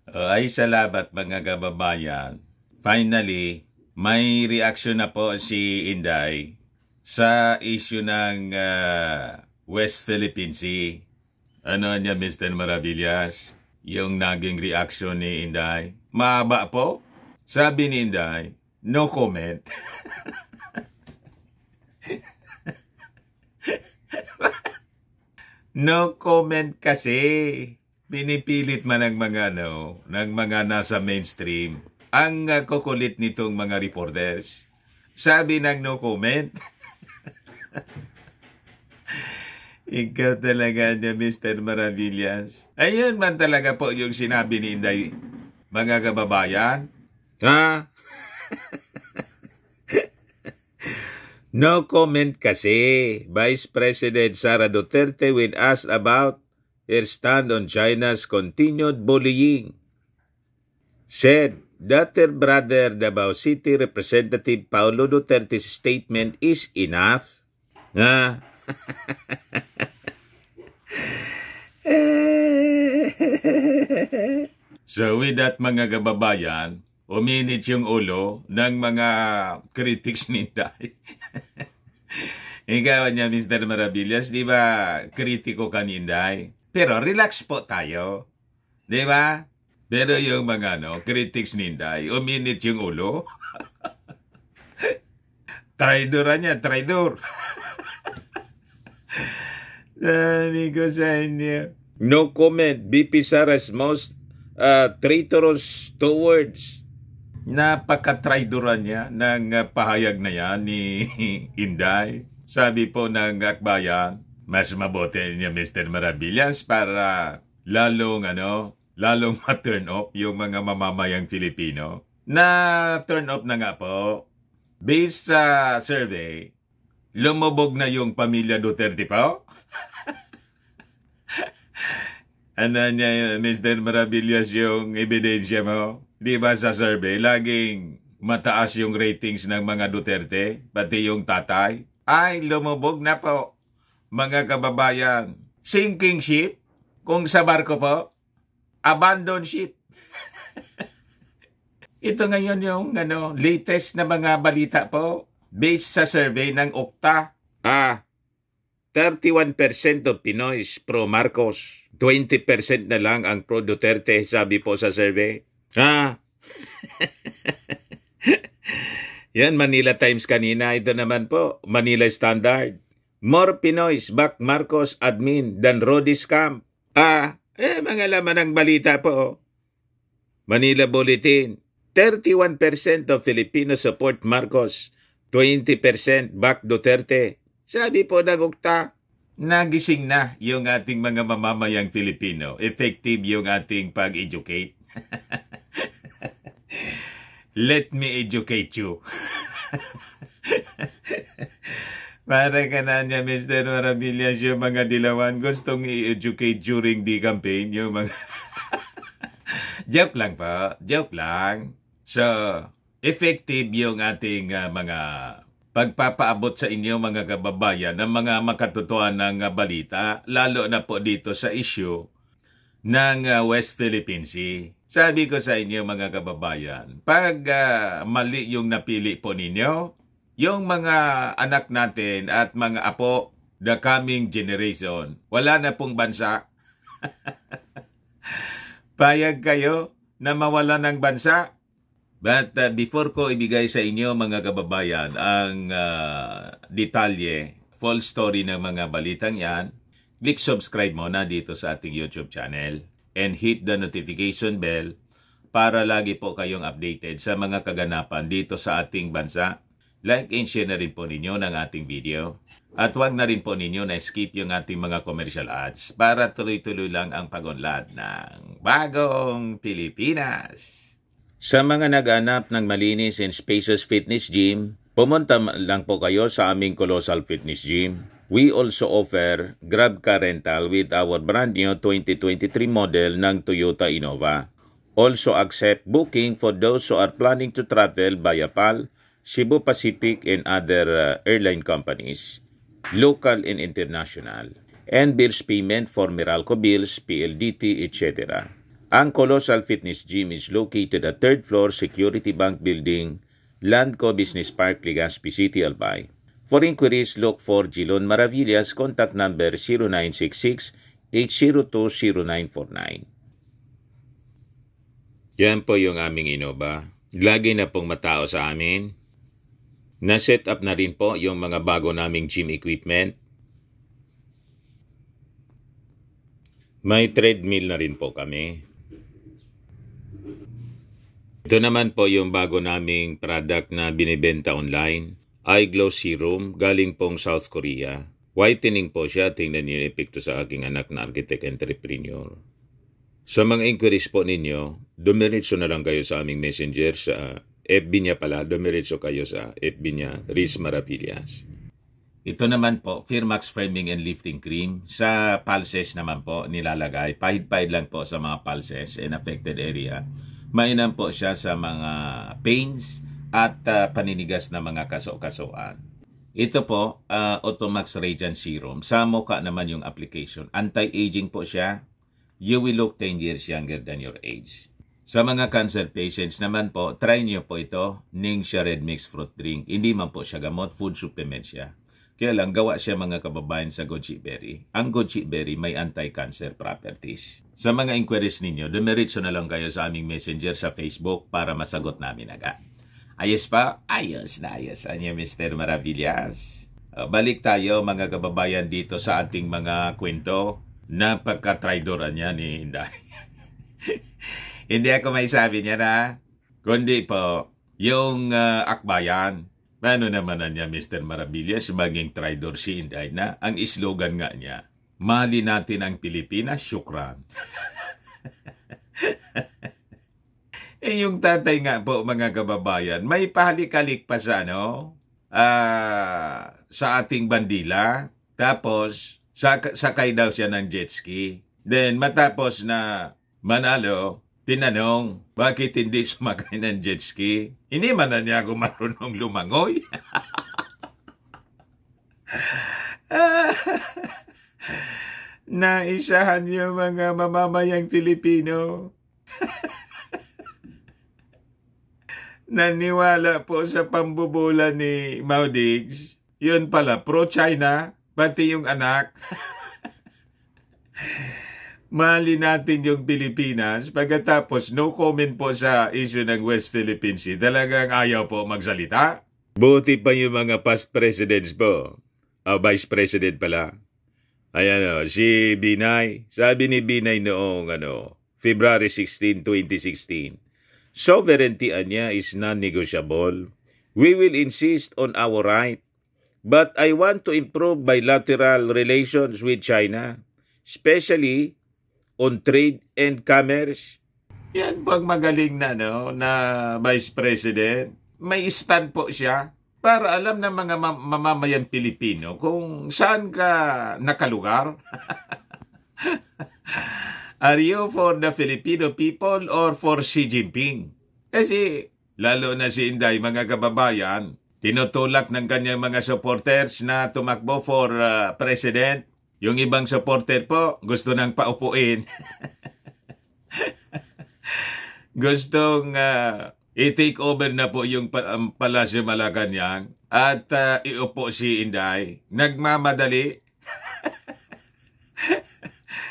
Ay salamat mga kababayan. Finally, may reaction na po si Inday sa issue ng West Philippine Sea. Ano niya, Mr. Maravillas? Yung naging reaction ni Inday. Mahaba po? Sabi ni Inday, no comment. No comment kasi. Pinipilit man ng mga nasa mainstream. Ang kukulit nitong mga reporters. Sabi ng no comment. Ikaw talaga niya, Mr. Maravillas. Ayun man talaga po yung sinabi ni Inday, mga kababayan. Ha? No comment kasi. Vice President Sara Duterte when asked about her stand on China's continued bullying, said that her brother Davao City Representative Paulo Duterte's statement is enough. So with that mga kababayan, uminit yung ulo ng mga critics ni Inday. Ikaw niya, Mr. Maravillas, di ba kritiko ka ni Inday? Pero relax po tayo. Di ba? Pero yung mga critics ni Inday, uminit yung ulo. Traidoran niya, traidor. Sabi ko sa inyo. No comment, BP Sara's most traitorous towards. Napaka-traidoran niya ng pahayag na yan ni Inday. Sabi po ng akbayan, mas mabuti niya Mr. Maravillas para lalong ma-turn off yung mga mamamayang Filipino. Na turn off na nga po. Based sa survey, lumubog na yung pamilya Duterte po. Ano niya, Mr. Maravillas, yung ebidensya mo? Di ba sa survey, laging mataas yung ratings ng mga Duterte, pati yung tatay? Ay, lumubog na po. Mga kababayan, sinking ship, kung sa barko po, abandon ship. Ito ngayon yung latest na mga balita po, based sa survey ng Okta. 31% of Pinoys pro Marcos, 20% na lang ang pro Duterte, sabi po sa survey. Yan, Manila Times kanina. Ito naman po, Manila Standard. More Pinoys back Marcos admin than Rodi scam. Mga laman ng balita po. Manila Bulletin. 31% of Filipinos support Marcos. 20% back Duterte. Sabi po ng Okta, nagising na yung ating mga mamamayang Filipino. Effective yung ating pag-educate. Let me educate you. Para ka na niya, Mr. Maravillas, yung mga dilawan gustong i-educate during the campaign. Yung mga joke lang po. Joke lang. So, effective yung ating mga pagpapaabot sa inyo mga kababayan ng mga makatotohanan ng balita, lalo na po dito sa issue ng West Philippine Sea. Sabi ko sa inyo mga kababayan, pag mali yung napili po ninyo, yung mga anak natin at mga apo, the coming generation, wala na pong bansa. Payag kayo na mawala ng bansa? But before ko ibigay sa inyo mga kababayan ang detalye, full story ng mga balitang yan, click subscribe muna dito sa ating YouTube channel and hit the notification bell para lagi po kayong updated sa mga kaganapan dito sa ating bansa. Like and share na rin po ninyo ng ating video. At huwag na rin po ninyo na skip yung ating mga commercial ads para tuloy-tuloy lang ang pag-unlad ng bagong Pilipinas. Sa mga nag-anap ng malinis and spacious fitness gym, pumunta lang po kayo sa aming Colossal Fitness Gym. We also offer Grab car rental with our brand new 2023 model ng Toyota Innova. Also accept booking for those who are planning to travel via PAL, Cebu Pacific and other airline companies, local and international, and bills payment for Meralco bills, PLDT, etc. Ang Colossal Fitness Gym is located at 3rd floor Security Bank Building, Landco Business Park, Legazpi City, Albay. For inquiries, look for Gilon Maravillas. Contact number 0966-802-0949. Yan po yung aming Innova. Lagi na pong matao sa amin. Na-set up na rin po yung mga bago naming gym equipment. May treadmill na rin po kami. Ito naman po yung bago naming product na binibenta online. Eye Glow Serum, galing pong South Korea. Whitening po siya. Tingnan niyo yung epekto sa aking anak na architect entrepreneur. Sa mga inquiries po ninyo, dumiretso na lang kayo sa aming messenger sa FB niya pala. Dumiretso kayo sa FB niya, Riz Maravillas. Ito naman po, Firmax Framing and Lifting Cream. Sa pulses naman po nilalagay. Pahid-pahid lang po sa mga pulses and affected area. Mainam po siya sa mga pains at paninigas na mga kaso-kasoan. Ito po, Automax Radiant Serum. Sa mukha naman yung application. Anti-aging po siya. You will look 10 years younger than your age. Sa mga cancer patients naman po, try nyo po ito, Ningxia Red Mix Fruit Drink. Hindi man po siya gamot, food supplement siya. Kaya lang, gawa siya mga kababayan sa goji berry. Ang goji berry may anti-cancer properties. Sa mga inquiries ninyo, dumiretso na lang kayo sa aming messenger sa Facebook para masagot namin agad. Ayos pa? Ayos na ayos. Anya, Mr. Maravillas. Balik tayo mga kababayan dito sa ating mga kwento na pagkatraidoran niya ni Inday. Hindi ako may sabi niya na, kundi po, yung akbayan. Paano naman na niya, Mr. Maravillas, maging traidor si Inday na ang slogan nga niya, mali natin ang Pilipinas, syukran. Yung tatay nga po, mga kababayan, may pahalik-halik pa sa sa ating bandila. Tapos, sakay daw siya ng jet ski. Then, matapos na manalo, tinanong, bakit hindi sumakay ng jet ski? Hindi man na niya ako marunong lumangoy. Naisahan yung mga mamamayang Filipino. Naniwala po sa pambubula ni Maudigs. Yun pala, pro-China, pati yung anak. Mali natin yung Pilipinas. Pagkatapos, no comment po sa issue ng West Philippine Sea. Talagang ayaw po magsalita. Buti pa yung mga past presidents po. Vice President pala. Ayan si Binay. Sabi ni Binay noong February 16, 2016. Sovereignty niya is non-negotiable. We will insist on our right. But I want to improve bilateral relations with China, especially on trade and commerce. Yan pag magaling na na Vice President. May stand po siya para alam ng mga mamamayang Pilipino kung saan ka nakalugar. Are you for the Filipino people or for Xi Jinping? Kasi, lalo na si Inday, mga kababayan, tinutulak ng kanyang mga supporters na tumakbo for president. Yung ibang supporter po, gusto nang paupuin. Gustong i-take over na po yung Palasyo Malacanang at iupo si Inday. Nagmamadali.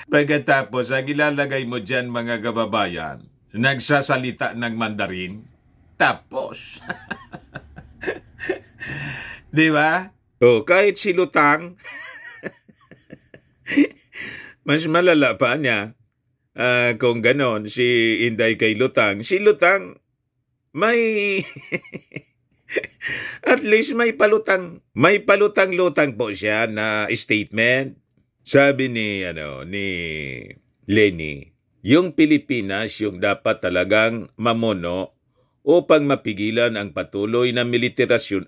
Pagkatapos, ang ilalagay mo dyan, mga kababayan, nagsasalita ng Mandarin, tapos. Di ba? Kahit si Lutang, mas malala pa niya kung ganon, si Inday kay Lutang. Si Lutang, may at least may palutang-lutang po siya na statement. Sabi ni Lenny, yung Pilipinas yung dapat talagang mamono upang mapigilan ang patuloy na militarisasyon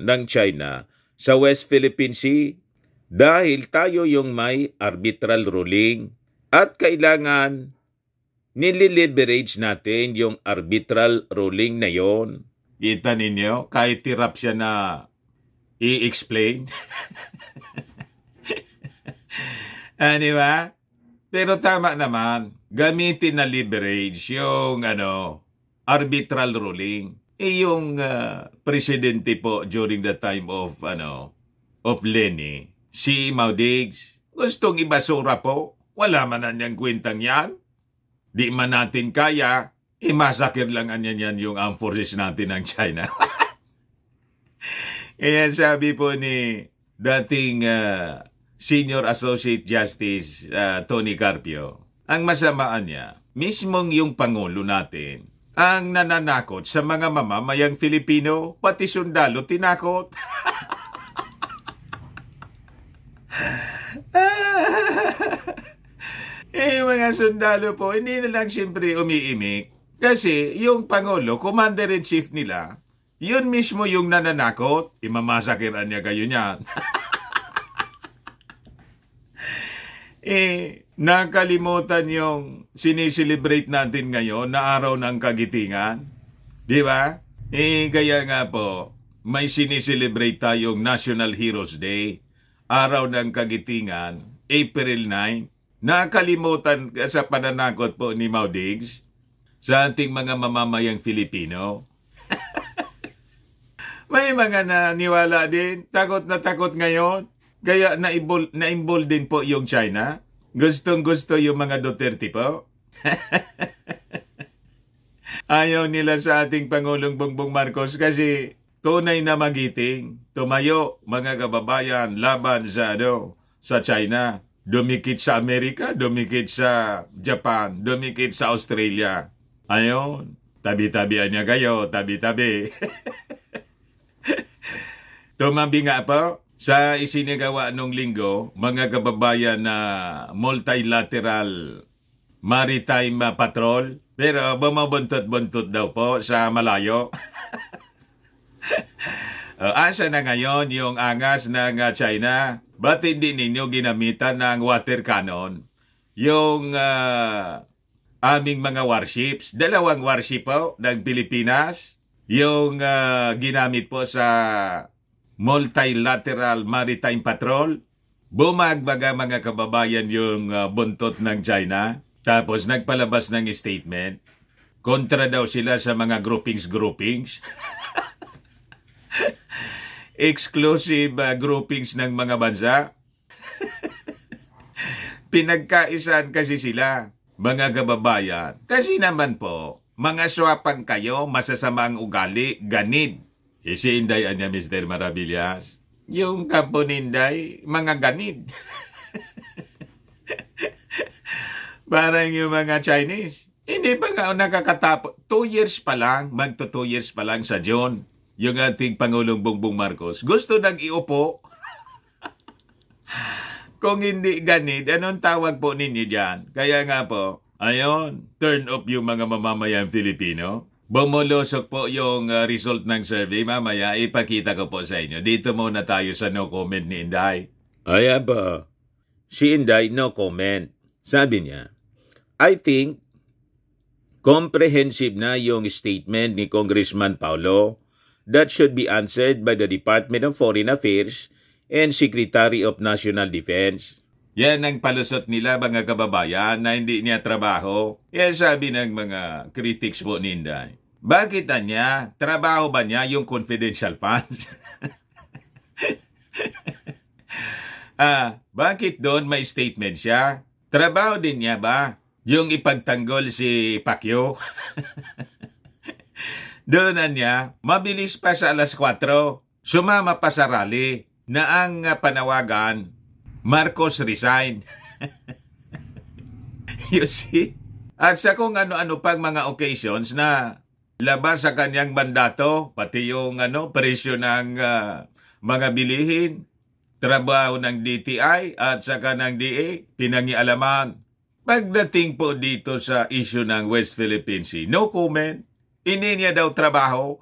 ng China sa West Philippine Sea dahil tayo yung may arbitral ruling at kailangan nilileverage natin yung arbitral ruling na yon. Kita ninyo, kahit tirap siya na i-explain. Di ba? Pero tama naman. gamitin na leverage yung arbitral ruling. Yung presidente po during the time of Leni, si Mao Diggs, gustong ibasura po. Wala man na niyang kwentang yan. Di man natin kaya, imasakir lang yan yung armed forces natin ng China. Kaya sabi po ni dating Senior Associate Justice Tony Carpio, ang masamaan niya, mismong yung Pangulo natin, ang nananakot sa mga mamamayang Filipino, pati sundalo tinakot. Mga sundalo po, hindi na lang siyempre umiimik. Kasi yung Pangulo, Commander-in-Chief nila, yun mismo yung nananakot, imamasakiran niya kayo niyan. Nakalimutan yung siniselebrate natin ngayon na araw ng kagitingan. Di ba? Kaya nga po, may siniselebrate tayong National Heroes Day, araw ng kagitingan, April 9. Nakalimutan sa pananakot po ni Mao Diggs sa ating mga mamamayang Filipino. May mga naniwala din, takot na takot ngayon. Kaya na-involve din po yung China. Gustong-gusto yung mga Duterte po. Ayaw nila sa ating Pangulong Bongbong Marcos kasi tunay na magiting. Tumayo, mga kababayan, laban sa China. Dumikit sa Amerika, dumikit sa Japan, dumikit sa Australia. Ayon, tabi-tabian niya kayo, tabi-tabi. Tumabi nga po sa isinagawa nung linggo, mga kababayan na multilateral maritime patrol, pero bumabuntot-buntot daw po sa malayo. Asa na ngayon yung angas ng China? Ba't hindi ninyo ginamitan ng water cannon? Yung aming mga warships, 2 warship po ng Pilipinas, yung ginamit po sa multilateral maritime patrol, bumagbaga mga kababayan yung buntot ng China, tapos nagpalabas ng statement, kontra daw sila sa mga groupings. Exclusive groupings ng mga bansa. Pinagkaisan kasi sila, mga kababayan. Kasi naman po, mga swapang kayo, masasamang ugali, ganid. Si Inday niya, Mr. Maravillas. Yung kampo ni Inday, mga ganid. Parang yung mga Chinese. Hindi pa nga nakakatapos. 2 years pa lang, magto 2 years pa lang sa June. Yung ating Pangulong Bongbong Marcos. Gusto nang iupo. Kung hindi ganid, anong tawag po ninyo dyan? Kaya nga po, ayon, turn off yung mga mamamayang Filipino. Bumulusok po yung result ng survey. Mamaya, ipakita ko po sa inyo. Dito muna tayo sa no comment ni Inday. Ayan ba? Si Inday, no comment. Sabi niya, I think, comprehensive na yung statement ni Congressman Paulo that should be answered by the Department of Foreign Affairs and Secretary of National Defense. Yan ang palusot nila, mga kababayan, na hindi niya trabaho. Yan sabi ng mga critics po ni Inday. Bakit niya? Trabaho ba niya yung confidential funds? Bakit doon may statement siya? Trabaho din niya ba yung ipagtanggol si Pacquiao? Doon niya, mabilis pa sa 4:00, sumama pa sa rally na ang panawagan, Marcos resign. You see? At sa kung ano-ano pang mga occasions na labas sa kanyang mandato, pati yung presyo ng mga bilihin, trabaho ng DTI at saka ng DA, pinangialaman. Pagdating po dito sa issue ng West Philippine Sea, no comment. Hindi niya daw trabaho.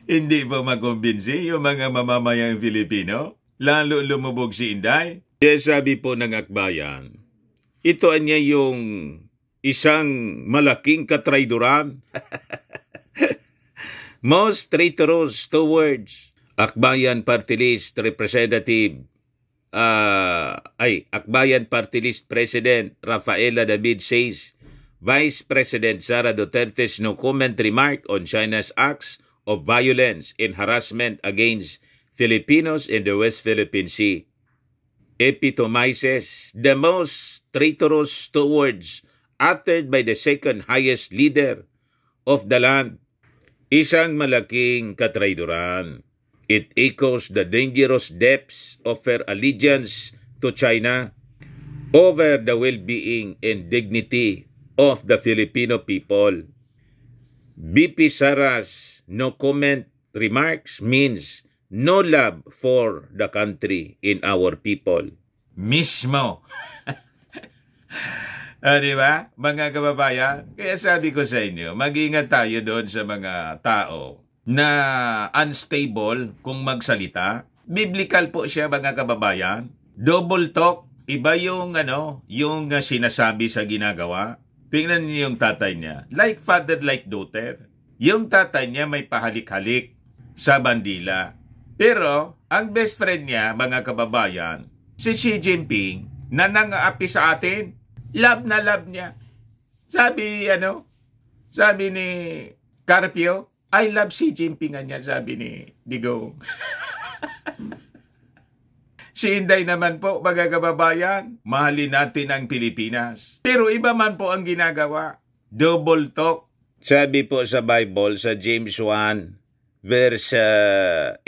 Hindi ba makumbinsi yung mga mamamayang Filipino? Lalo lumubog si Inday. Kaya sabi po ng akbayan, ito niya yung isang malaking katraidoran. Most traitorous towards Akbayan Party List Representative Akbayan Party List President Rafaela David says Vice President Sara Duterte's no comment remark on China's acts of violence and harassment against Filipinos in the West Philippine Sea epitomizes the most traitorous two words uttered by the second highest leader of the land. Isang malaking katraidoran. It echoes the dangerous depths of her allegiance to China over the well-being and dignity of the Filipino people. BP Sara's no comment remarks means no love for the country in our people. Mismo. Diba? Mga kababayan, kaya sabi ko sa inyo, mag-ingat tayo doon sa mga tao na unstable kung magsalita. Biblical po siya, mga kababayan. Double talk, iba yung sinasabi sa ginagawa. Tingnan niyo yung tatay niya. Like father, like daughter. Yung tatay niya may pahalik-halik sa bandila. Pero, ang best friend niya, mga kababayan, si Xi Jinping, na nang-aapi sa atin, love na love niya. Sabi ni Carpio, I love Xi Jinping niya, sabi ni Digong. Si Inday naman po, mga kababayan, mahalin natin ang Pilipinas. Pero iba man po ang ginagawa. Double talk. Sabi po sa Bible, sa James 1, verse 8,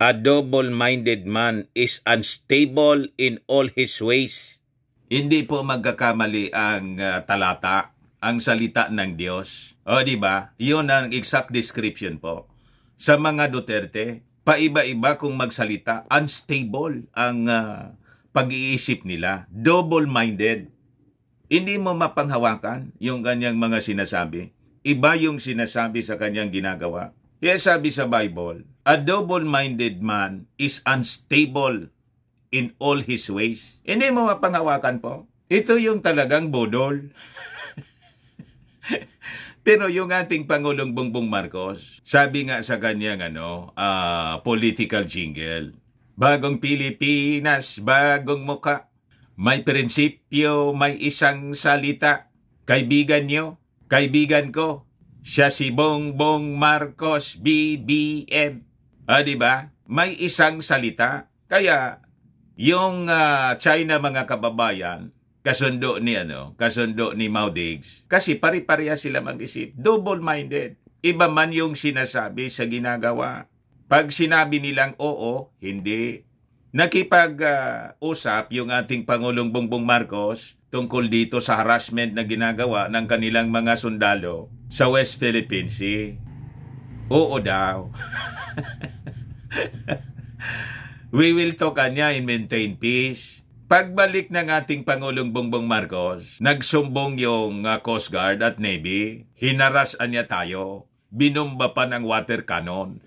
a double-minded man is unstable in all his ways. Hindi po magkakamali ang talata, ang salita ng Diyos. O, di ba? Yun ang exact description po. Sa mga Duterte, paiba-iba kung magsalita, unstable ang pag-iisip nila. Double-minded. Hindi mo mapanghawakan yung kanyang mga sinasabi. Iba yung sinasabi sa kanyang ginagawa. Kaya sabi sa Bible, a double-minded man is unstable in all his ways. Hindi mo mapanghawakan po. Ito yung talagang bodol. Pero yung ating Pangulong Bongbong Marcos, sabi nga sa kanyang political jingle, bagong Pilipinas, bagong muka, may prinsipyo, may isang salita, kaibigan nyo, kaibigan ko, siya si Bongbong Marcos, BBM. Diba? May isang salita. Kaya, yung China, mga kababayan, kasundo ni Mao Diggs, kasi pari-pareha sila mag-isip. Double-minded. Iba man yung sinasabi sa ginagawa. Pag sinabi nilang oo, hindi. Nakipag-usap yung ating Pangulong Bongbong Marcos tungkol dito sa harassment na ginagawa ng kanilang mga sundalo sa West Philippine Sea. Oo daw. We will talk kanya and maintain peace. Pagbalik ng ating Pangulong Bongbong Marcos, nagsumbong yung Coast Guard at Navy, hinarasan niya tayo, binomba pa ng water cannon.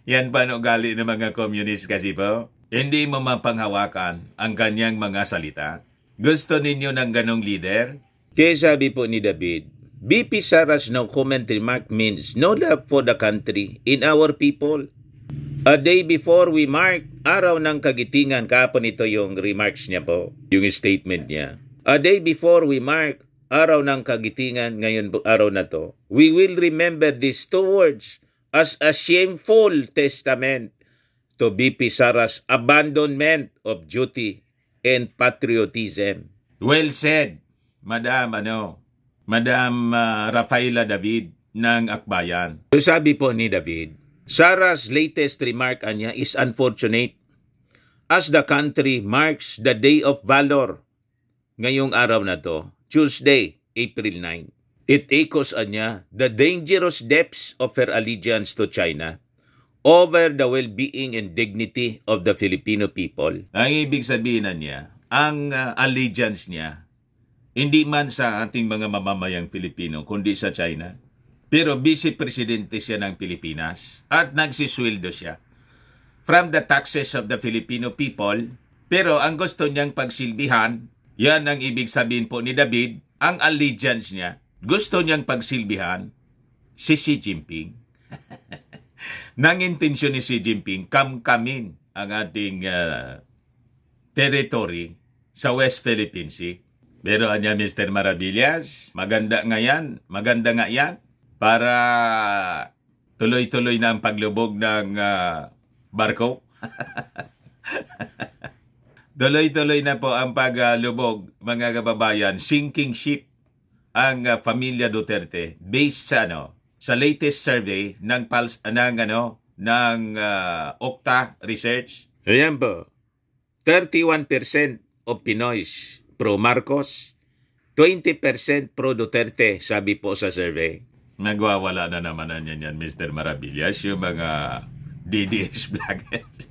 Yan pa no gali ng mga communist kasi po. Hindi mo mapanghawakan ang kanyang mga salita. Gusto ninyo ng ganong leader? Kaya sabi po ni David, BP Sara's no comment remark means no love for the country in our people. A day before we mark araw ng kagitingan, kahapon ito yung remarks niya po, yung statement niya. A day before we mark araw ng kagitingan, ngayon po araw na to, we will remember these two words as a shameful testament to BP Sara's abandonment of duty and patriotism. Well said, Madam Rafaela David ng Akbayan. So sabi po ni David, Sara's latest remark niya is unfortunate as the country marks the Day of Valor ngayong araw na to, Tuesday, April 9. It echoes niya the dangerous depths of her allegiance to China over the well-being and dignity of the Filipino people. Ang ibig sabihin niya, ang allegiance niya, hindi man sa ating mga mamamayang Filipino, kundi sa China. Pero vice-presidente siya ng Pilipinas at nagsisweldo siya from the taxes of the Filipino people. Pero ang gusto niyang pagsilbihan, yan ang ibig sabihin po ni David, ang allegiance niya, gusto niyang pagsilbihan si Xi Jinping. Nang intensyon ni Xi Jinping, kamkamin ang ating territory sa West Philippine Sea. Pero anya Mr. Maravillas, maganda nga yan para tuloy-tuloy na ang paglubog ng barko. Tuloy-tuloy na po ang paglubog, mga kababayan. Sinking ship ang pamilya Duterte based sa latest survey ng Okta Research. Ayan po. 31% of Pinoys pro Marcos, 20% pro Duterte, sabi po sa survey. Nagwawala na naman yan, Mr. Maravillas, yung mga DDS vloggers.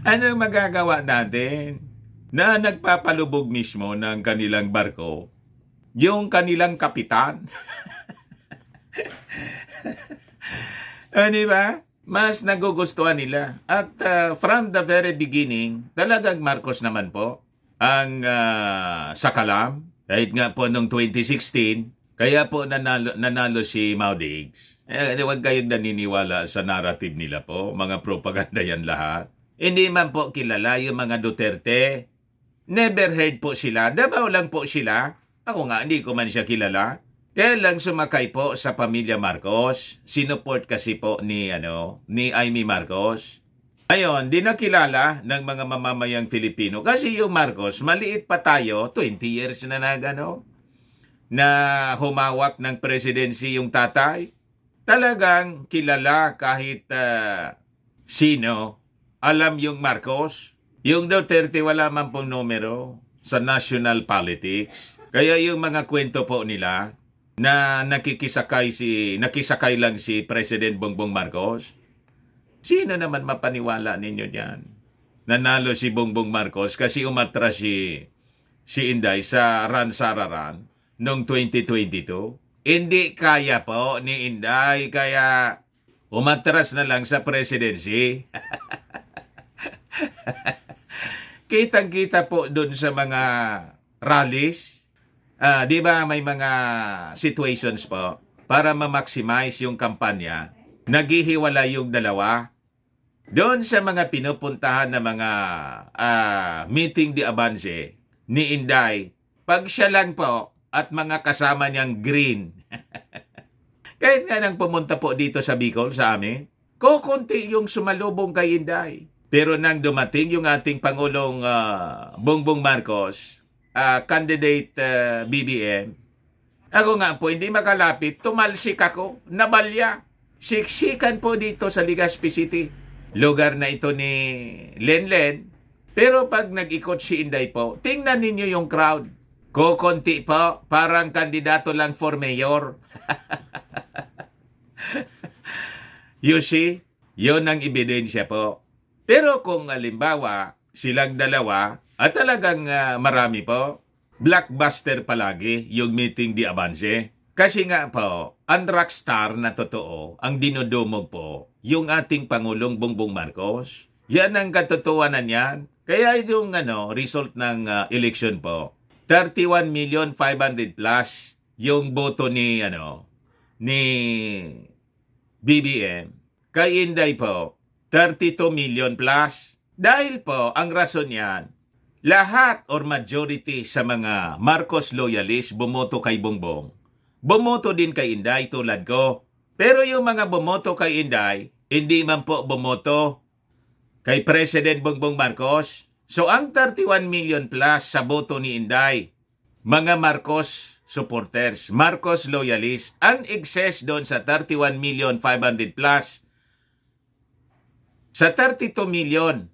Anong magagawa natin na nagpapalubog mismo ng kanilang barko, yung kanilang kapitan? Di ba? Mas nagugustuhan nila. At from the very beginning, talagang Marcos naman po ang sakalam. Kahit nga po noong 2016, kaya po nanalo si Maudigs. Huwag kayong naniniwala sa narrative nila po. Mga propaganda yan lahat. Hindi man po kilala yung mga Duterte. Never heard po sila. Davao lang po sila. Ako nga, hindi ko man siya kilala. Kaya lang sumakay po sa pamilya Marcos. Sinuport kasi po ni Amy Marcos. Ayon, di nakilala ng mga mamamayang Filipino. Kasi yung Marcos, maliit pa tayo, 20 years na na humawak ng presidency yung tatay. Talagang kilala kahit sino. Alam yung Marcos. Yung Duterte wala man pong numero sa national politics. Kaya yung mga kwento po nila na nakisakay lang si President Bongbong Marcos, sino naman mapaniwala ninyo diyan? Nanalo si Bongbong Marcos kasi umatras si Inday sa Sararan noong 2022. Hindi kaya po ni Inday, kaya umatras na lang sa presidency. Kitang-kita po dun sa mga rallies. Di ba may mga situations po para ma-maximize yung kampanya, naghihiwala yung dalawa. Doon sa mga pinupuntahan na mga meeting di avance ni Inday, pag siya lang po at mga kasama niyang green. Kahit nga nang pumunta po dito sa Bicol sa amin, kukunti yung sumalubong kay Inday. Pero nang dumating yung ating Pangulong Bongbong Marcos, candidate BBM, ako nga po hindi makalapit, tumalsik ako, nabalya. Siksikan po dito sa Legazpi City. Lugar na ito ni Lenlen. Pero pag nag-ikot si Inday po, tingnan ninyo yung crowd. Kukunti po, parang kandidato lang for mayor. You see, yun ang ebidensya po. Pero kung halimbawa, silang dalawa, at talagang marami po, blockbuster palagi yung meeting di avance. Kasi nga po, ang rockstar na totoo, ang dinudumog po, yung ating Pangulong Bongbong Marcos. Yan ang katotohanan yan. Kaya yung result ng election po, 31,500,000 plus yung boto ni BBM. Kay Inday po, 32 million plus. Dahil po, ang rason yan, lahat or majority sa mga Marcos loyalist bumoto kay Bongbong. Bumoto din kay Inday tulad ko. Pero yung mga bumoto kay Inday, hindi man po bumoto kay President Bongbong Marcos. So ang 31 million plus sa boto ni Inday, mga Marcos supporters, Marcos loyalists, ang excess doon sa 31,500,000 plus. Sa 32 million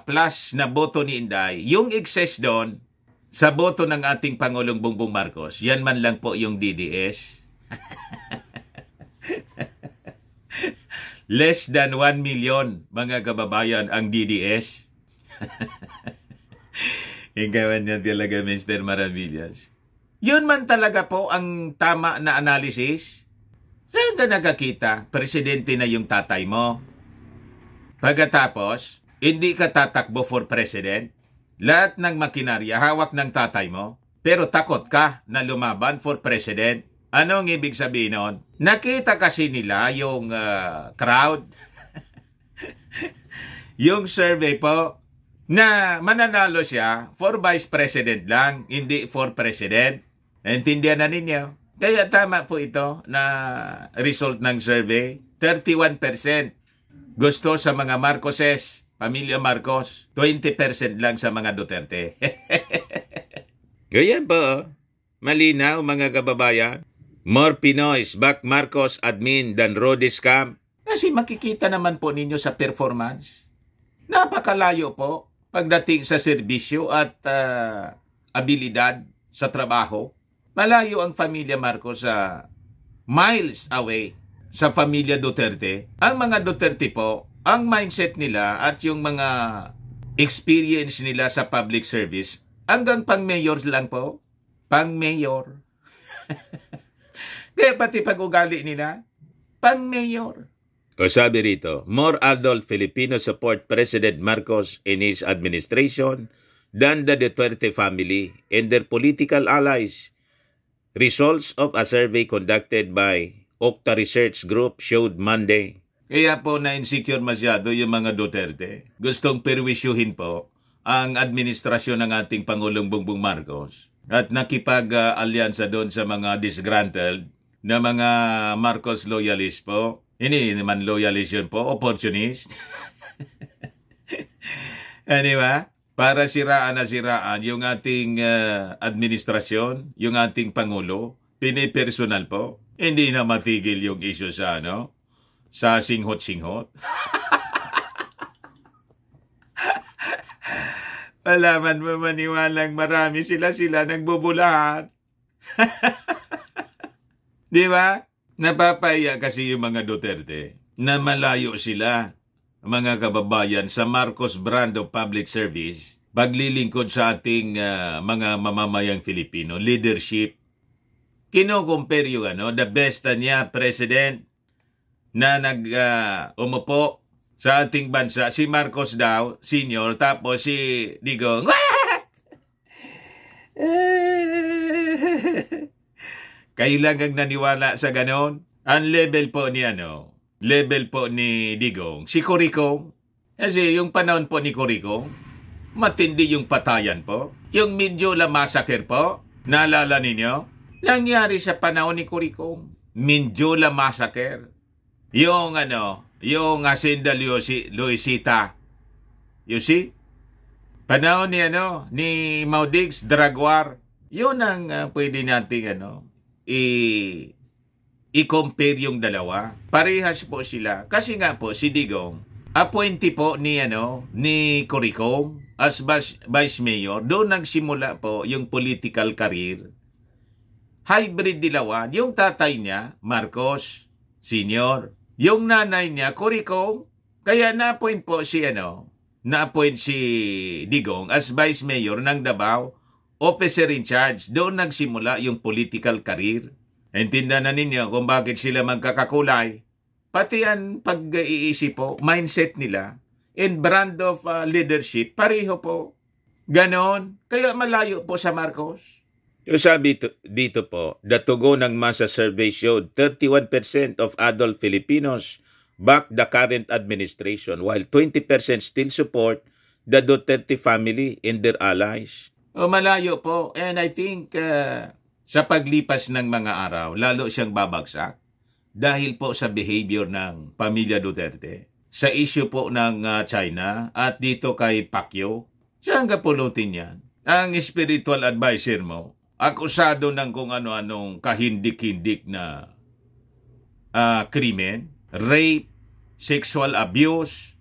plus na boto ni Inday, yung excess doon sa boto ng ating Pangulong Bongbong Marcos, yan man lang po yung DDS. Less than 1 million, mga kababayan, ang DDS. Ikawan niya talaga, Mr. Maravillas. Yun man talaga po ang tama na analysis. Saan ka nakakita? Presidente na yung tatay mo. Pagkatapos, hindi ka tatakbo for president. Lahat ng makinarya hawak ng tatay mo. Pero takot ka na lumaban for president. Anong ibig sabihin nun? Nakita kasi nila yung crowd, yung survey po, na mananalo siya for Vice President lang, hindi for President. Naintindihan na ninyo? Kaya tama po ito na result ng survey. 31% gusto sa mga Marcoses, pamilya Marcos. 20% lang sa mga Duterte. Ganyan po. Malinaw mga kababayan. More Pinoys back Marcos admin than Rodi scam. Kasi makikita naman po ninyo sa performance. Napakalayo po pagdating sa serbisyo at abilidad sa trabaho. Malayo ang pamilya Marcos sa miles away sa pamilya Duterte. Ang mga Duterte po, ang mindset nila at yung mga experience nila sa public service, hanggang pang-mayor lang po. Pang-mayor. Kaya pati pag-ugali nila, pang-mayor. O sabi rito, more adult Filipinos support President Marcos in his administration than the Duterte family and their political allies. Results of a survey conducted by Okta Research Group showed Monday. Kaya po na-insecure masyado yung mga Duterte. Gustong perwisyuhin po ang administrasyon ng ating Pangulong Bongbong Marcos at nakipag-alyansa doon sa mga disgruntled na mga Marcos loyalist po. Hindi naman loyalist yun po, opportunist. Di ba? Para siraan na siraan yung ating administrasyon, yung ating Pangulo, pinipersonal po. Hindi na matigil yung issue sa sa singhot-singhot. Wala man maniwalang marami sila nagbubulahat. Di ba? Napapaya kasi yung mga Duterte na malayo sila, mga kababayan, sa Marcos brand of public service, paglilingkod sa ating mga mamamayang Filipino, leadership. Kino-compare yung the best niya, president, na umupo sa ating bansa, si Marcos daw, senior, tapos si Digong, kayo lang ang naniwala sa ganon? Ang level po ni level po ni Digong, si Coricong. Kasi yung panahon po ni Coricong, matindi yung patayan po. Yung Mindiola Massacre po, naalala ninyo? Nangyari sa panahon ni Coricong. Mindiola Massacre. Yung yung Hacienda Luisita. You see? Panahon ni Maudig's drug war. Yun ang pwede nating i-compare yung dalawa. Parehas po sila. Kasi nga po, si Digong, appointee po ni Coricong as Vice Mayor. Doon nagsimula po yung political career. Hybrid dilawan. Yung tatay niya, Marcos Senior. Yung nanay niya, Coricong. Kaya na-appoint po na-appoint si Digong as Vice Mayor ng Davao, officer in charge. Doon nagsimula yung political career. Intindihan na ninyo kung bakit sila magkakakulay. Pati ang pag-iisip po, mindset nila, and brand of leadership, pareho po. Ganon. Kaya malayo po sa Marcos. Yung sabi dito po, the tugon ng masa survey showed 31% of adult Filipinos back the current administration while 20% still support the Duterte family and their allies. O malayo po. And I think sa paglipas ng mga araw, lalo siyang babagsak dahil po sa behavior ng pamilya Duterte. Sa issue po ng China at dito kay Pacquiao, saan ka pulutin yan? Ang spiritual advisor mo, akusado ng kung ano-anong kahindik-hindik na krimen, rape, sexual abuse,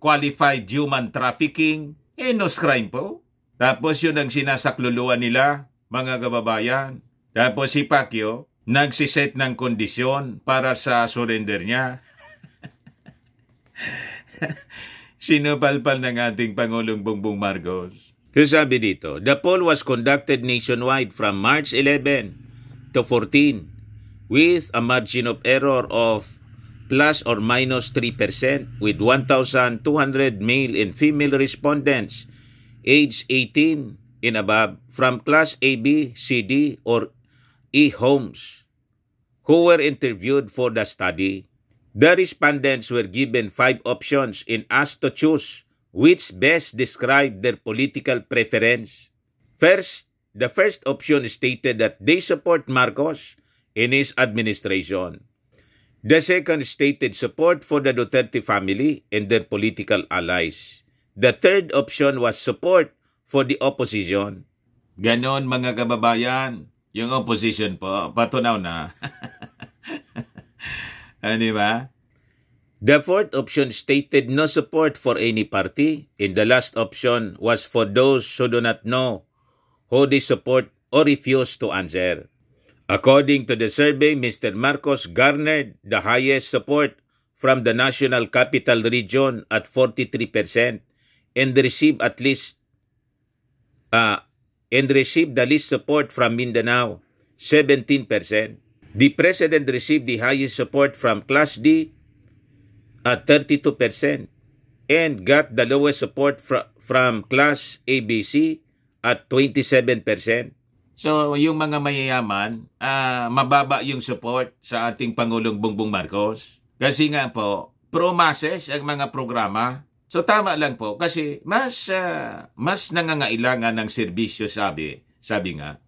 qualified human trafficking, heinous crime po. Tapos yun ang sinasakluluan nila, mga kababayan. Tapos si Pacquiao, nagsiset ng kondisyon para sa surrender niya. Sinupalpal ng ating Pangulong Bongbong Marcos. Sabi dito, the poll was conducted nationwide from March 11 to 14 with a margin of error of plus or minus 3% with 1,200 male and female respondents aged 18 and above from class A, B, C, D or E. Holmes, who were interviewed for the study. The respondents were given 5 options and asked to choose which best described their political preference. First, the first option stated that they support Marcos in his administration. The second stated support for the Duterte family and their political allies. The third option was support for the opposition. Ganon mga kababayan, yung opposition po, patunaw na. Ano ba? The fourth option stated no support for any party, and the last option was for those who do not know who they support or refuse to answer. According to the survey, Mr. Marcos garnered the highest support from the National Capital Region at 43% and received the least support from Mindanao, 17%. The President received the highest support from Class D at 32% and got the lowest support from Class ABC at 27%. So, yung mga mayayaman, mababa yung support sa ating Pangulong Bongbong Marcos. Kasi nga po, pro-masses ang mga programa. So, tama lang po kasi mas nangangailangan ng serbisyo, sabi nga.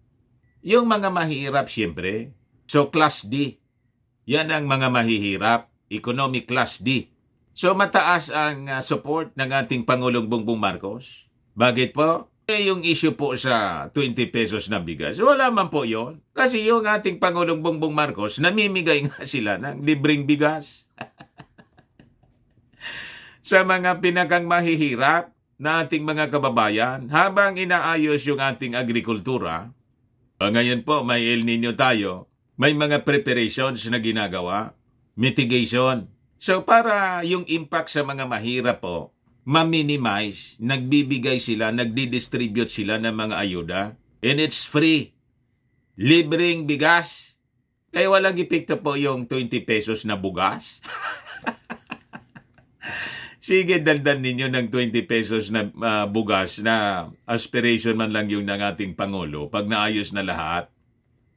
Yung mga mahirap, siyempre. So, Class D. Yan ang mga mahihirap. Economic Class D. So, mataas ang support ng ating Pangulong Bongbong Marcos. Bakit po? Yung issue po sa 20 pesos na bigas, wala man po yon. Kasi yung ating Pangulong Bongbong Marcos, namimigay nga sila ng libreng bigas. Sa mga pinakang mahihirap na ating mga kababayan, habang inaayos yung ating agrikultura, ngayon po may El Nino tayo, may mga preparations na ginagawa, mitigation. So para yung impact sa mga mahirap po, ma-minimize, nagbibigay sila, nagdi-distribute sila ng mga ayuda. And it's free. Libreng bigas. Kaya walang epekto po yung 20 pesos na bugas. Sige, daldan ninyo ng 20 pesos na bugas na aspiration man lang yung ng ating Pangulo pag naayos na lahat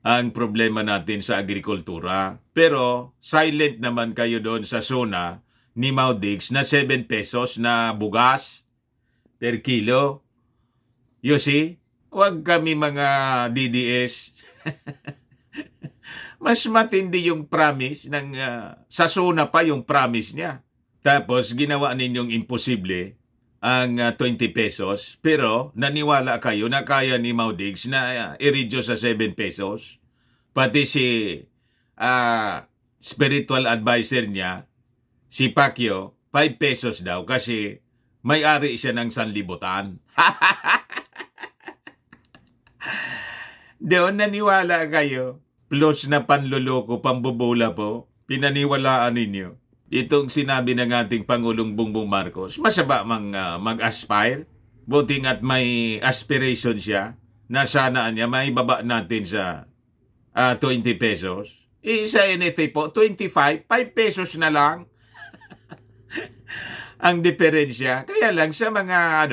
ang problema natin sa agrikultura. Pero silent naman kayo doon sa zona ni Maudigs na 7 pesos na bugas per kilo. You see? Huwag kami mga DDS. Mas matindi yung promise ng sa zona pa yung promise niya. Tapos ginawa ninyong imposible ang 20 pesos pero naniwala kayo na kaya ni Maudigs na i-reduce sa 7 pesos. Pati si spiritual advisor niya, si Pacquiao, 5 pesos daw kasi may-ari siya ng sanlibutan. Doon naniwala kayo. Plus na panluloko, pambubula po. Pinaniwalaan ninyo. Itong sinabi ng ating Pangulong Bongbong Marcos, masaba mag-aspire. Buting at may aspiration siya na sana niya may baba natin sa 20 pesos. Sa NFA po, 25, 5 pesos na lang. Ang diferensya. Kaya lang sa mga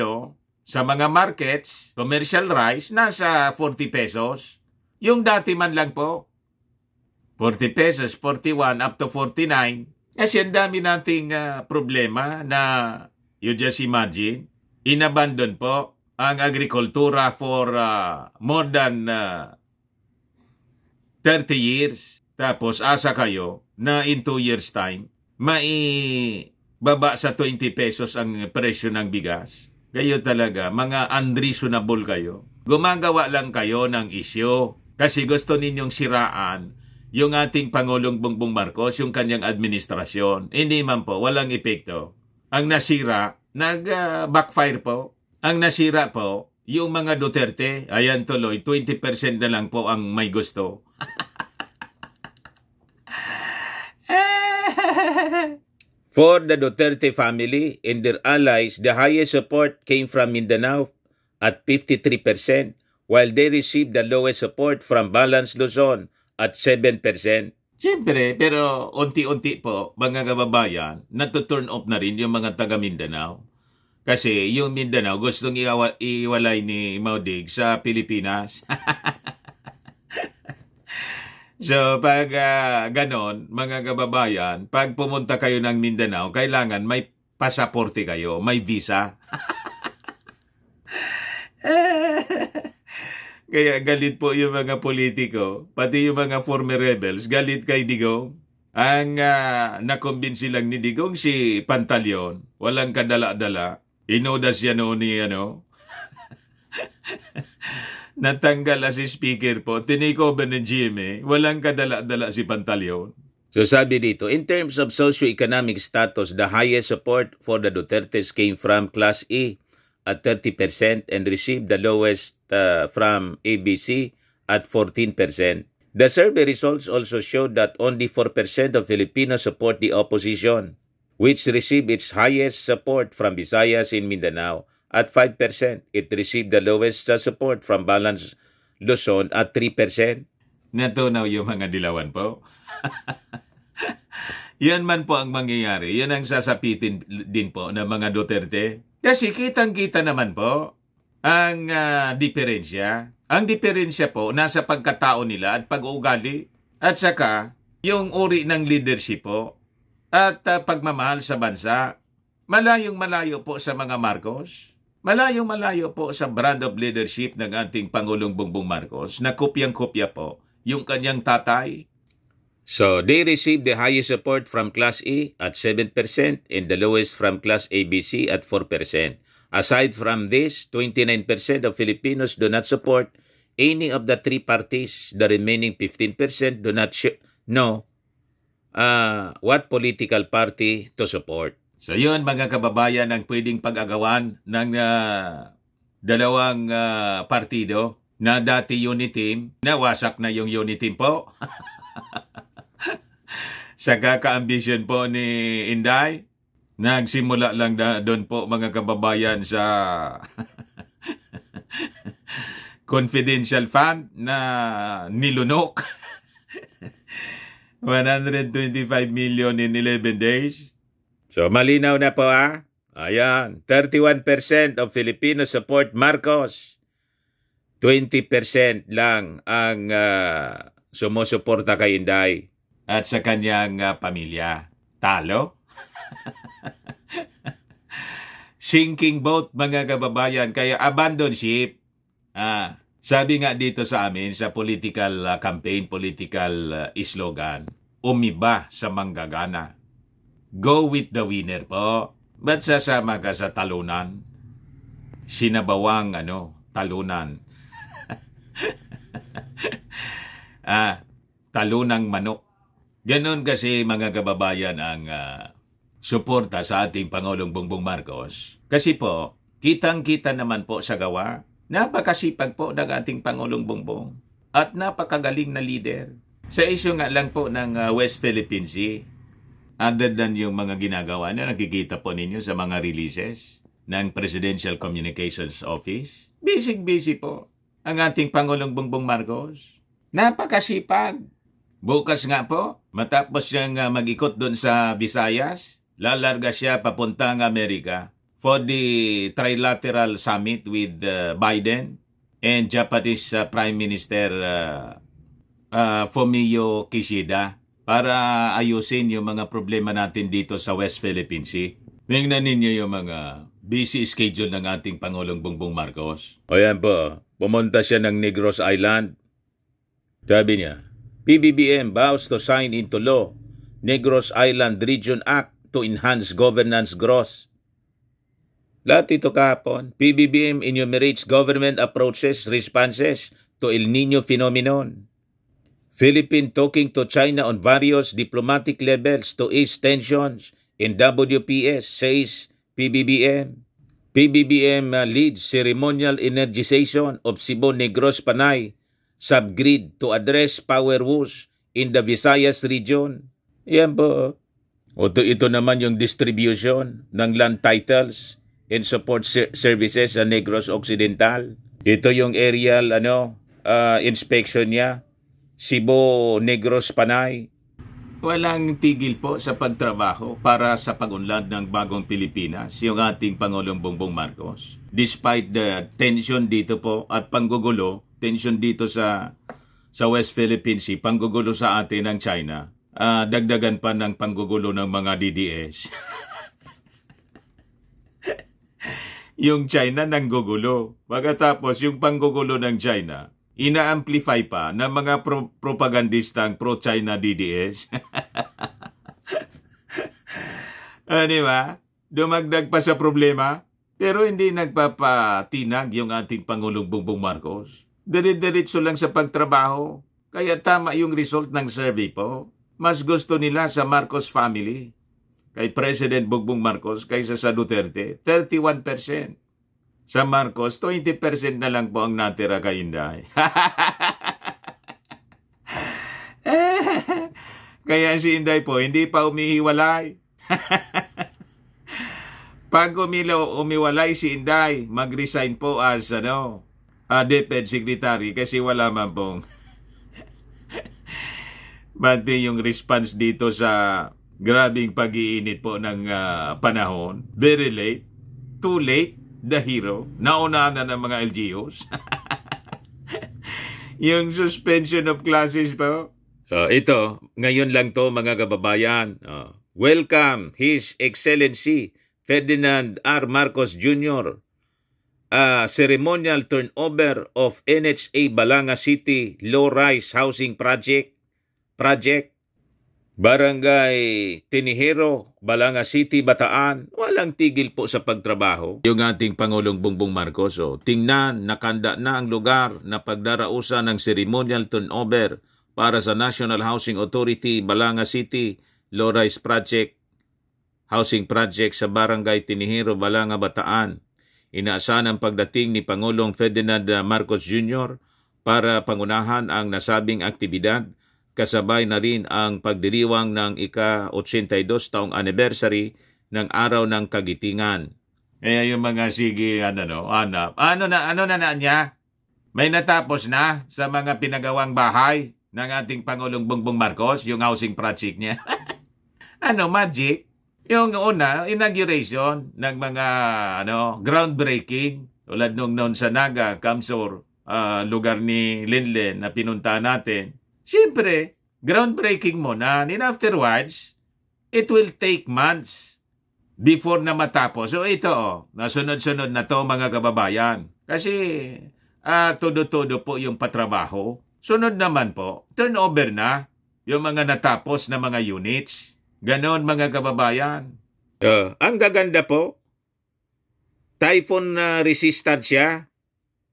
sa mga markets, commercial rice nasa 40 pesos. Yung dati man lang po 40 pesos, 41 up to 49. Kasi ang dami nating problema na you just imagine, inabandon po ang agrikultura for more than 30 years. Tapos asa kayo na in 2 years time, baba sa 20 pesos ang presyo ng bigas. Kayo talaga, mga unreasonable kayo. Gumagawa lang kayo ng isyo kasi gusto ninyong siraan yung ating Pangulong Bongbong Marcos, yung kanyang administrasyon. Hindi man po, walang epekto. Ang nasira, nag-backfire po. Ang nasira po, yung mga Duterte, ayan tuloy, 20% na lang po ang may gusto. For the Duterte family and their allies, the highest support came from Mindanao at 53%, while they received the lowest support from Balance Luzon at 7%. Siyempre, pero unti-unti po, mga kababayan, natu-turn off na rin yung mga taga Mindanao. Kasi yung Mindanao gustong iwalay ni Maudigs sa Pilipinas. So, pag ganon, mga kababayan, pag pumunta kayo ng Mindanao, kailangan may pasaporte kayo, may visa. Kaya galit po yung mga politiko, pati yung mga former rebels, galit kay Digong. Ang nakumbinsi lang ni Digong si Pantaleon, walang kadala-dala. Inodas yan noon ni natanggal si speaker po, tinikover ng GMA, walang kadala-dala si Pantaleon. So sabi dito, in terms of socio-economic status, the highest support for the Dutertes came from Class E at 30% and received the lowest from ABC at 14%. The survey results also showed that only 4% of Filipinos support the opposition, which received its highest support from Visayas in Mindanao at 5%. It received the lowest support from Balance Luzon at 3%. Natunaw yung mga dilawan po. Yan man po ang mangyayari. Yan ang sasapitin din po ng mga Duterte. Kasi kitang-kita naman po ang diferensya. Ang diferensya po nasa pagkatao nila at pag-uugali. At saka yung uri ng leadership po at pagmamahal sa bansa. Malayong-malayo po sa mga Marcos. Malayong-malayo po sa brand of leadership ng ating Pangulong Bongbong Marcos na kopyang-kopya po yung kanyang tatay. So, they received the highest support from Class E at 7% and the lowest from Class ABC at 4%. Aside from this, 29% of Filipinos do not support any of the three parties. The remaining 15% do not know what political party to support. So yun mga kababayan ang pwedeng pag-agawan ng dalawang partido na dati Uniteam, nawasak na yung Uniteam po. Sa kaka-ambisyon po ni Inday, nagsimula lang doon po mga kababayan sa confidential fund na nilunok. 125 million in 11 days. So malinaw na po Ayan, 31% of Filipinos support Marcos. 20% lang ang sumusuporta kay Inday at sa kanyang pamilya. Talo? Sinking boat mga kababayan, kaya abandon ship. Sabi nga dito sa amin sa political campaign, political slogan, umiba sa manggagana. Go with the winner po. Ba't sasama ka sa talunan? Sinabawang talunan. Talunang manok. Ganon kasi mga kababayan ang suporta sa ating Pangulong Bongbong Marcos. Kasi po, kitang-kita naman po sa gawa, napakasipag po ng ating Pangulong Bongbong at napakagaling na leader. Sa isyu nga lang po ng West Philippine Sea, other than yung mga ginagawa na nakikita po ninyo sa mga releases ng Presidential Communications Office, busy po ang ating Pangulong Bongbong Marcos. Napakasipag. Bukas nga po, matapos siyang mag-ikot doon sa Visayas, lalarga siya papuntang Amerika for the trilateral summit with Biden and Japanese Prime Minister Fumio Kishida para ayusin yung mga problema natin dito sa West Philippine Sea. Tingnan ninyo yung mga busy schedule ng ating Pangulong Bongbong Marcos. O yan po, pumunta siya ng Negros Island. Sabi niya, PBBM vows to sign into law Negros Island Region Act to enhance governance growth. Lahat ito kahapon, PBBM enumerates government approaches, responses to El Nino phenomenon. Philippines talking to China on various diplomatic levels to ease tensions in WPS, says PBBM. PBBM leads ceremonial energization of Cebu Negros Panay subgrid to address power woes in the Visayas region. Yan po. Ito naman yung distribution ng land titles and support services sa Negros Occidental. Ito yung aerial inspection niya. Cebu Negros Panay. Walang tigil po sa pagtrabaho para sa pag-unlad ng bagong Pilipinas yung ating Pangulong Bongbong Marcos. Despite the tension dito po at panggugulo, tension dito sa sa West Philippine Sea, panggugulo sa atin ng China, dagdagan pa ng panggugulo ng mga DDS. Yung China nanggugulo. Pagkatapos yung panggugulo ng China, ina-amplify pa ng mga propagandistang pro-China DDS. Di ba? Dumagdag pa sa problema, pero hindi nagpapatinag yung ating Pangulong Bongbong Marcos. Diretso lang sa pagtrabaho. Kaya tama yung result ng survey po. Mas gusto nila sa Marcos family, kay President Bongbong Marcos, kaysa sa Duterte, 31%. Sa Marcos, 20% na lang po ang natira kay Inday. Kaya si Inday po, hindi pa umihiwalay. Pag umiwalay si Inday, mag-resign po as DepEd Secretary kasi wala man pong bati yung response dito sa grabing pag-iinit po ng panahon. Very late. Too late. The hero. Nauna na ng mga LGUs. Yung suspension of classes po. Ito, ngayon lang to mga kababayan. Welcome His Excellency Ferdinand R. Marcos Jr. Ceremonial turnover of NHA Balanga City Low-Rise Housing Project Barangay Tinihero, Balanga City, Bataan. Walang tigil po sa pagtrabaho. Yung ating Pangulong Bongbong Marcos, tingnan, nakanda na ang lugar na pagdarausan ng ceremonial turnover para sa National Housing Authority, Balanga City Low-Rise Housing Project sa Barangay Tinihero, Balanga, Bataan. Inaasahan ang pagdating ni Pangulong Ferdinand Marcos Jr. para pangunahan ang nasabing aktibidad, kasabay na rin ang pagdiriwang ng ika-82 taong anniversary ng Araw ng Kagitingan. Kaya yung mga sige, hanap. Ano na niya? May natapos na sa mga pinagawang bahay ng ating Pangulong Bongbong Marcos, yung housing project niya. Magic? Yung una, inauguration ng mga groundbreaking tulad nung noon sa Naga, Kamsor, lugar ni Linlen na pinunta natin. Siyempre, groundbreaking muna, and afterwards, it will take months before na matapos. So ito, nasunod-sunod na to mga kababayan. Kasi todo-todo po yung patrabaho. Sunod naman po, turnover na yung mga natapos na mga units. Ganon mga kababayan. Ang gaganda po, typhoon resistant siya.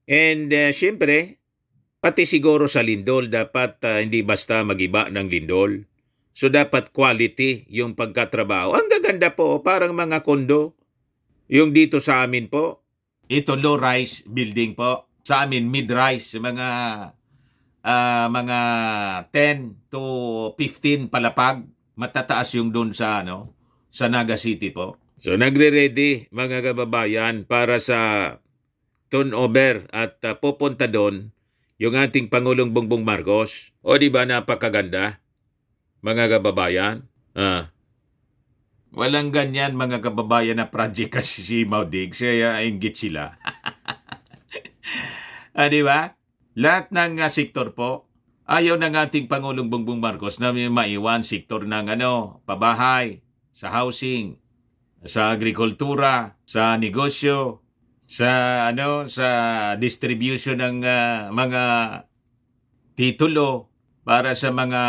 And siyempre, pati siguro sa lindol, dapat hindi basta magiba ng lindol. So dapat quality yung pagkatrabaho. Ang gaganda po, parang mga kondo. Yung dito sa amin po, ito low-rise building po. Sa amin mid-rise, mga 10 to 15 palapag. Matataas yung doon sa sa Naga City po. So nagre-ready mga kababayan para sa turnover at pupunta doon yung ating Pangulong Bongbong Marcos. O di ba napakaganda mga kababayan? Walang ganyan mga kababayan na project kasi si Maudig. Siya inggit sila. Di ba? Lahat ng sektor po, ayaw ng ating Pangulong Bongbong Marcos na may maiwan sektor ng pabahay, sa housing, sa agrikultura, sa negosyo, sa distribution ng mga titulo para sa mga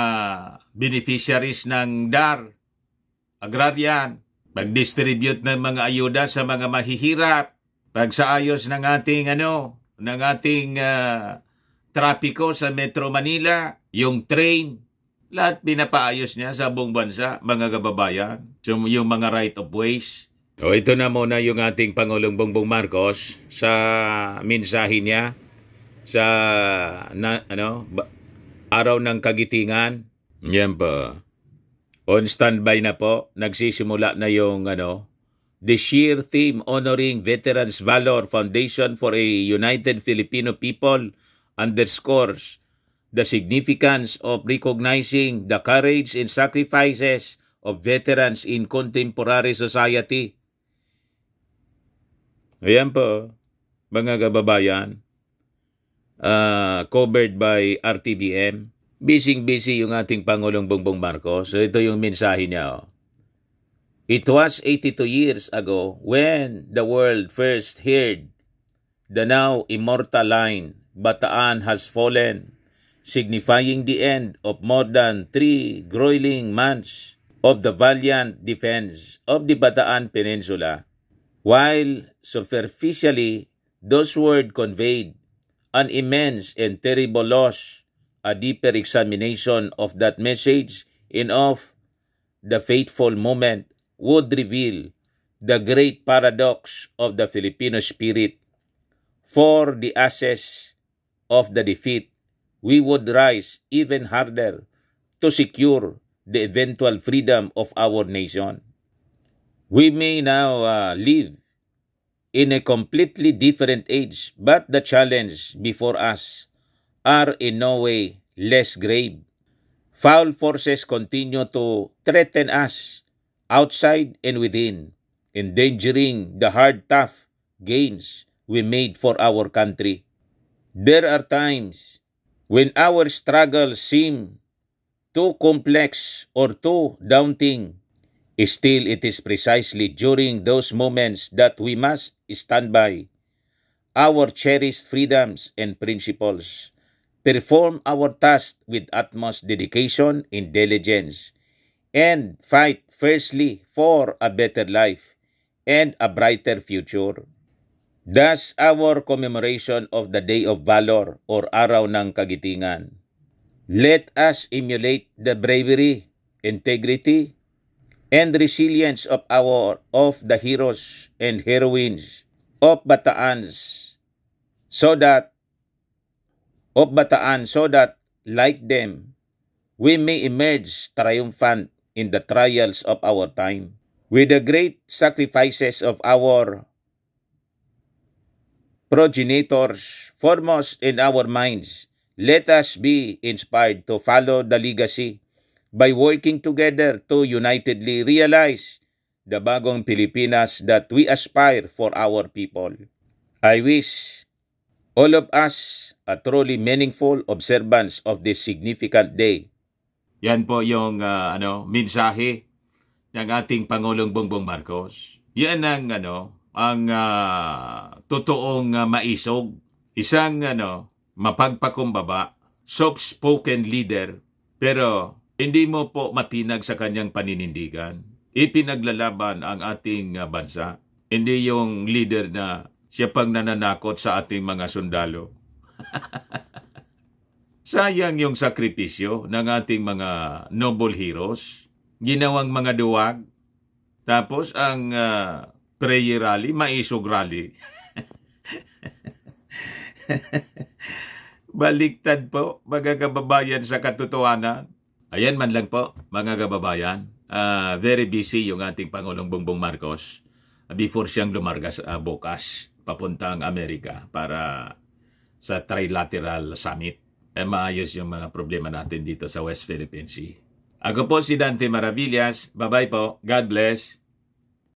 beneficiaries ng DAR, agrarian, pag-distribute ng mga ayuda sa mga mahihirap, pagsaayos ng ating trapiko sa Metro Manila, yung train, lahat pinapaayos niya sa buong bansa, mga kababayan. So, yung mga right of ways. Ito na muna yung ating Pangulong Bongbong Marcos sa mensahe niya sa Araw ng Kagitingan. Yan po. On standby na po. Nagsisimula na yung this year theme honoring Veterans Valor Foundation for a United Filipino People underscores the significance of recognizing the courage and sacrifices of veterans in contemporary society. Ayan po, mga kababayan. covered by RTBM. Busy yung ating Pangulong Bongbong Marcos. So ito yung mensahe niya. It was 82 years ago when the world first heard the now immortal line, Bataan has fallen, signifying the end of more than 3 grueling months of the valiant defense of the Bataan Peninsula. While superficially those words conveyed an immense and terrible loss, a deeper examination of that message and of the fateful moment would reveal the great paradox of the Filipino spirit. For the ashes of the defeat, we would rise even harder to secure the eventual freedom of our nation. We may now live in a completely different age, but the challenge before us are in no way less grave. Foul forces continue to threaten us outside and within, endangering the hard, tough gains we made for our country. There are times when our struggles seem too complex or too daunting. Still, it is precisely during those moments that we must stand by our cherished freedoms and principles, perform our task with utmost dedication and diligence, and fight fiercely for a better life and a brighter future. Thus, our commemoration of the Day of Valor or Araw ng Kagitingan. Let us emulate the bravery, integrity, and resilience of the heroes and heroines of Bataan, so that like them we may emerge triumphant in the trials of our time. With the great sacrifices of our progenitors foremost in our minds, let us be inspired to follow the legacy by working together to unitedly realize the bagong Pilipinas that we aspire for our people. I wish all of us a truly meaningful observance of this significant day. Yan po yung mensahe ng ating Pangulong Bongbong Marcos. Yan ang totoong maisog, isang mapagpakumbaba, soft-spoken leader, pero hindi mo po matinag sa kanyang paninindigan. Ipinaglalaban ang ating bansa. Hindi yung leader na siya pang nananakot sa ating mga sundalo. Sayang yung sakripisyo ng ating mga noble heroes. Ginawang mga duwag. Tapos ang prayer rally, maisog rally. Baliktad po, mga kababayan, sa katotohanan. Ayan man lang po, mga kababayan. Very busy yung ating Pangulong Bongbong Marcos before siyang lumargas bukas papuntang Amerika para sa Trilateral Summit. Maayos yung mga problema natin dito sa West Philippine Sea. Ako po si Dante Maravillas. Bye-bye po. God bless.